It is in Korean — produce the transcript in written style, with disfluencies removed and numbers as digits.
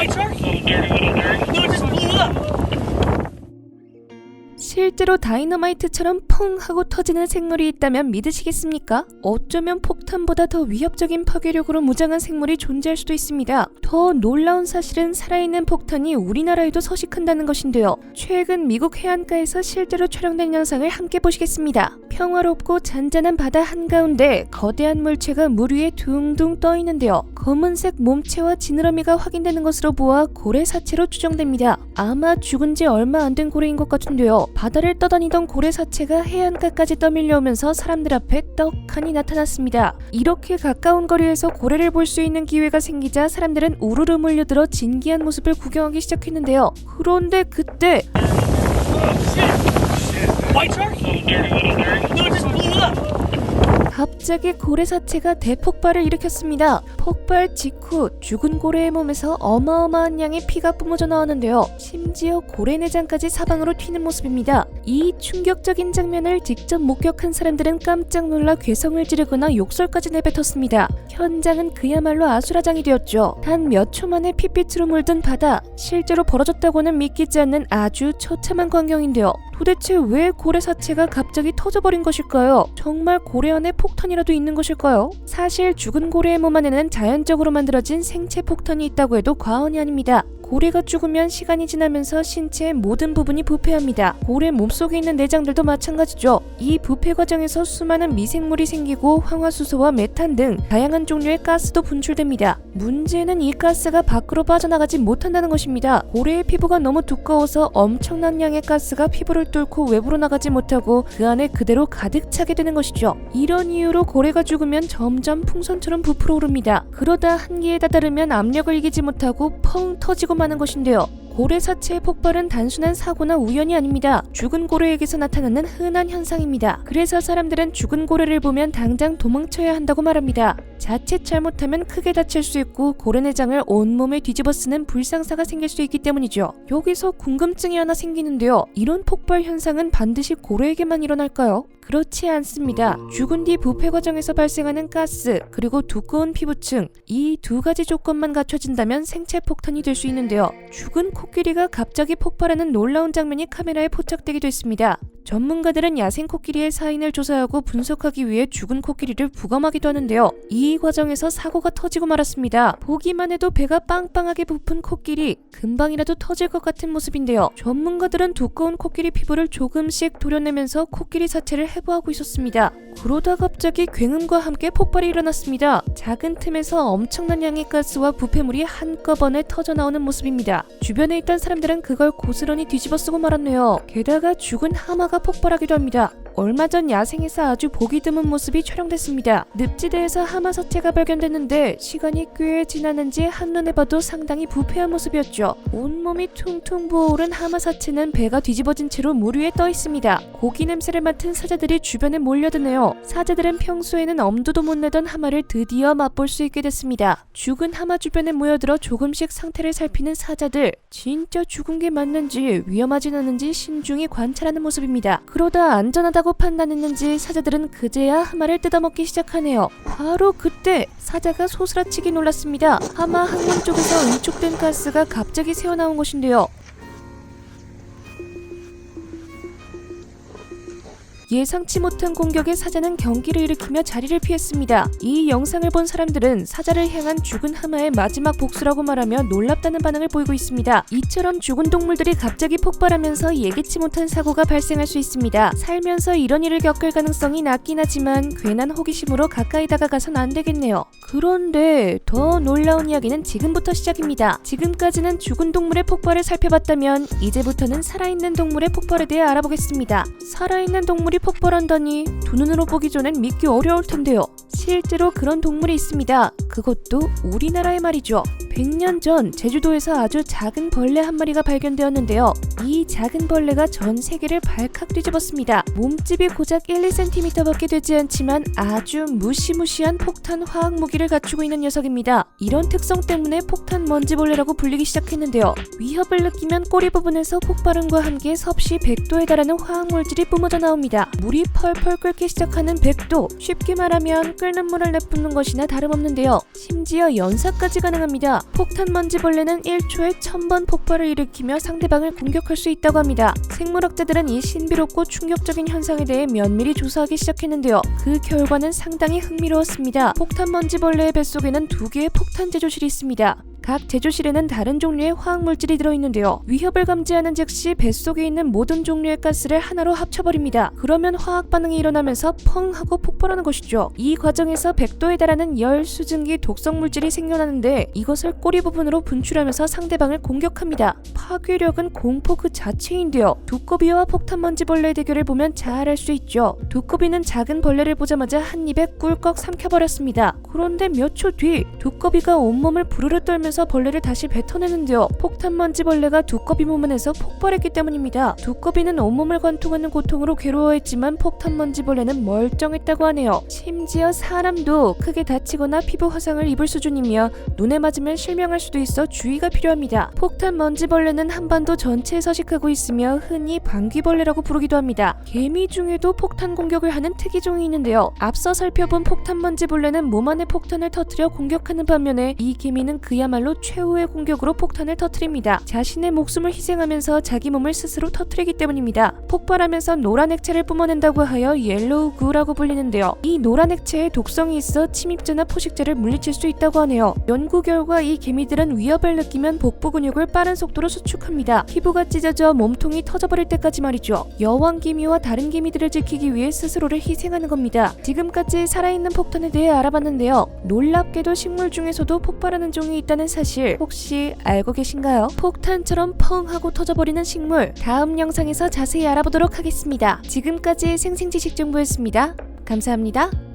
White shark? A little dirty. No, it just blew up. 실제로 다이너마이트처럼 펑 하고 터지는 생물이 있다면 믿으시겠습니까? 어쩌면 폭탄보다 더 위협적인 파괴력으로 무장한 생물이 존재할 수도 있습니다. 더 놀라운 사실은 살아있는 폭탄이 우리나라에도 서식한다는 것인데요. 최근 미국 해안가에서 실제로 촬영된 영상을 함께 보시겠습니다. 평화롭고 잔잔한 바다 한가운데 거대한 물체가 물 위에 둥둥 떠 있는데요. 검은색 몸체와 지느러미가 확인되는 것으로 보아 고래 사체로 추정됩니다. 아마 죽은 지 얼마 안 된 고래인 것 같은데요. 바다를 떠다니던 고래 사체가 해안가까지 떠밀려오면서 사람들 앞에 떡하니 나타났습니다. 이렇게 가까운 거리에서 고래를 볼 수 있는 기회가 생기자 사람들은 우르르 몰려들어 진기한 모습을 구경하기 시작했는데요. 그런데 그때 White shark? A little dirty. No, it just blew up. 갑자기 고래 사체가 대폭발을 일으켰습니다. 폭발 직후 죽은 고래의 몸에서 어마어마한 양의 피가 뿜어져 나왔는데요. 심지어 고래 내장까지 사방으로 튀는 모습입니다. 이 충격적인 장면을 직접 목격한 사람들은 깜짝 놀라 괴성을 지르거나 욕설까지 내뱉었습니다. 현장은 그야말로 아수라장이 되었죠. 단 몇 초 만에 핏빛으로 물든 바다, 실제로 벌어졌다고는 믿기지 않는 아주 처참한 광경인데요. 도대체 왜 고래 사체가 갑자기 터져버린 것일까요? 정말 고래 안에 폭탄이라도 있는 것일까요? 사실 죽은 고래의 몸 안에는 자연적으로 만들어진 생체 폭탄이 있다고 해도 과언이 아닙니다. 고래가 죽으면 시간이 지나면서 신체의 모든 부분이 부패합니다. 고래 몸속에 있는 내장들도 마찬가지죠. 이 부패 과정에서 수많은 미생물이 생기고 황화수소와 메탄 등 다양한 종류의 가스도 분출됩니다. 문제는 이 가스가 밖으로 빠져나가지 못한다는 것입니다. 고래의 피부가 너무 두꺼워서 엄청난 양의 가스가 피부를 뚫고 외부로 나가지 못하고 그 안에 그대로 가득 차게 되는 것이죠. 이런 이유로 고래가 죽으면 점점 풍선처럼 부풀어 오릅니다. 그러다 한기에 다다르면 압력을 이기지 못하고 펑 터지고 마는 것인데요. 고래 사체의 폭발은 단순한 사고나 우연이 아닙니다. 죽은 고래에게서 나타나는 흔한 현상입니다. 그래서 사람들은 죽은 고래를 보면 당장 도망쳐야 한다고 말합니다. 자칫 잘못하면 크게 다칠 수 있고 고래 내장을 온몸에 뒤집어 쓰는 불상사가 생길 수 있기 때문이죠. 여기서 궁금증이 하나 생기는데요. 이런 폭발 현상은 반드시 고래에게만 일어날까요? 그렇지 않습니다. 죽은 뒤 부패 과정에서 발생하는 가스, 그리고 두꺼운 피부층, 이 두 가지 조건만 갖춰진다면 생체 폭탄이 될 수 있는데요. 죽은 코끼리가 갑자기 폭발하는 놀라운 장면이 카메라에 포착되기도 했습니다. 전문가들은 야생 코끼리의 사인을 조사하고 분석하기 위해 죽은 코끼리를 부검하기도 하는데요. 이 과정에서 사고가 터지고 말았습니다. 보기만 해도 배가 빵빵하게 부푼 코끼리, 금방이라도 터질 것 같은 모습인데요. 전문가들은 두꺼운 코끼리 피부를 조금씩 도려내면서 코끼리 사체를 해부하고 있었습니다. 그러다 갑자기 굉음과 함께 폭발이 일어났습니다. 작은 틈에서 엄청난 양의 가스와 부패물이 한꺼번에 터져나오는 모습입니다. 주변에 있던 사람들은 그걸 고스란히 뒤집어 쓰고 말았네요. 게다가 죽은 하마가 폭발하기도 합니다. 얼마 전 야생에서 아주 보기 드문 모습이 촬영됐습니다. 늪지대에서 하마 사체가 발견됐는데 시간이 꽤 지났는지 한눈에 봐도 상당히 부패한 모습이었죠. 온몸이 퉁퉁 부어오른 하마 사체는 배가 뒤집어진 채로 물 위에 떠 있습니다. 고기 냄새를 맡은 사자들이 주변에 몰려드네요. 사자들은 평소에는 엄두도 못 내던 하마를 드디어 맛볼 수 있게 됐습니다. 죽은 하마 주변에 모여들어 조금씩 상태를 살피는 사자들, 진짜 죽은 게 맞는지 위험하진 않은지 신중히 관찰하는 모습입니다. 그러다 안전하다고 판단했는지 사자들은 그제야 하마를 뜯어먹기 시작하네요. 바로 그때 사자가 소스라치게 놀랐습니다. 하마 항문 쪽에서 응축된 가스가 갑자기 새어나온 것인데요. 예상치 못한 공격에 사자는 경기를 일으키며 자리를 피했습니다. 이 영상을 본 사람들은 사자를 향한 죽은 하마의 마지막 복수라고 말하며 놀랍다는 반응을 보이고 있습니다. 이처럼 죽은 동물들이 갑자기 폭발하면서 예기치 못한 사고가 발생할 수 있습니다. 살면서 이런 일을 겪을 가능성이 낮긴 하지만 괜한 호기심으로 가까이 다가가선 안 되겠네요. 그런데 더 놀라운 이야기는 지금부터 시작입니다. 지금까지는 죽은 동물의 폭발을 살펴봤다면 이제부터는 살아있는 동물의 폭발에 대해 알아보겠습니다. 살아있는 동물이 폭발한다니 두 눈으로 보기 전엔 믿기 어려울 텐데요. 실제로 그런 동물이 있습니다. 그것도 우리나라의 말이죠. 100년 전 제주도에서 아주 작은 벌레 한 마리가 발견되었는데요. 이 작은 벌레가 전 세계를 발칵 뒤집었습니다. 몸집이 고작 1-2cm밖에 되지 않지만 아주 무시무시한 폭탄 화학 무기를 갖추고 있는 녀석입니다. 이런 특성 때문에 폭탄 먼지벌레라고 불리기 시작했는데요. 위협을 느끼면 꼬리 부분에서 폭발음과 함께 섭씨 100도에 달하는 화학물질이 뿜어져 나옵니다. 물이 펄펄 끓기 시작하는 100도, 쉽게 말하면 끓는 물을 내뿜는 것이나 다름없는데요. 심지어 연사까지 가능합니다. 폭탄 먼지벌레는 1초에 1000번 폭발을 일으키며 상대방을 공격할 수 있다고 합니다. 생물학자들은 이 신비롭고 충격적인 현상에 대해 면밀히 조사하기 시작했는데요. 그 결과는 상당히 흥미로웠습니다. 폭탄 먼지벌레의 뱃속에는 2개의 폭탄 제조실이 있습니다. 각 제조실에는 다른 종류의 화학물질이 들어있는데요. 위협을 감지하는 즉시 뱃속에 있는 모든 종류의 가스를 하나로 합쳐버립니다. 그러면 화학 반응이 일어나면서 펑 하고 폭발하는 것이죠. 이 과정에서 100도에 달하는 열, 수증기, 독성 물질이 생겨나는데 이것을 꼬리 부분으로 분출하면서 상대방을 공격합니다. 파괴력은 공포 그 자체인데요. 두꺼비와 폭탄먼지벌레의 대결을 보면 잘 알 수 있죠. 두꺼비는 작은 벌레를 보자마자 한 입에 꿀꺽 삼켜버렸습니다. 그런데 몇 초 뒤 두꺼비가 온몸을 부르르 떨면서 벌레를 다시 뱉어내는데요. 폭탄먼지벌레가 두꺼비 몸 안에서 폭발했기 때문입니다. 두꺼비는 온몸을 관통하는 고통으로 괴로워했지만 폭탄먼지벌레는 멀쩡했다고 하네요. 심지어 사람도 크게 다치거나 피부 화상을 입을 수준이며 눈에 맞으면 실명할 수도 있어 주의가 필요합니다. 폭탄먼지벌레는 한반도 전체에 서식하고 있으며 흔히 방귀벌레라고 부르기도 합니다. 개미 중에도 폭탄 공격을 하는 특이종이 있는데요. 앞서 살펴본 폭탄먼지벌레는 몸 안에 폭탄을 터뜨려 공격하는 반면에 이 개미는 그야말로 최후의 공격으로 폭탄을 터뜨립니다. 자신의 목숨을 희생하면서 자기 몸을 스스로 터뜨리기 때문입니다. 폭발하면서 노란 액체를 뿜어낸다고 하여 옐로우 구라고 불리는데요. 이 노란 액체에 독성이 있어 침입자나 포식자를 물리칠 수 있다고 하네요. 연구 결과 이 개미들은 위협을 느끼면 복부 근육을 빠른 속도로 수축합니다. 피부가 찢어져 몸통이 터져버릴 때까지 말이죠. 여왕 개미와 다른 개미들을 지키기 위해 스스로를 희생하는 겁니다. 지금까지 살아있는 폭탄에 대해 알아봤는데요. 놀랍게도 식물 중에서도 폭발하는 종이 있다는 사실 혹시 알고 계신가요? 폭탄처럼 펑 하고 터져버리는 식물, 다음 영상에서 자세히 알아보도록 하겠습니다. 지금까지 생생지식정보였습니다. 감사합니다.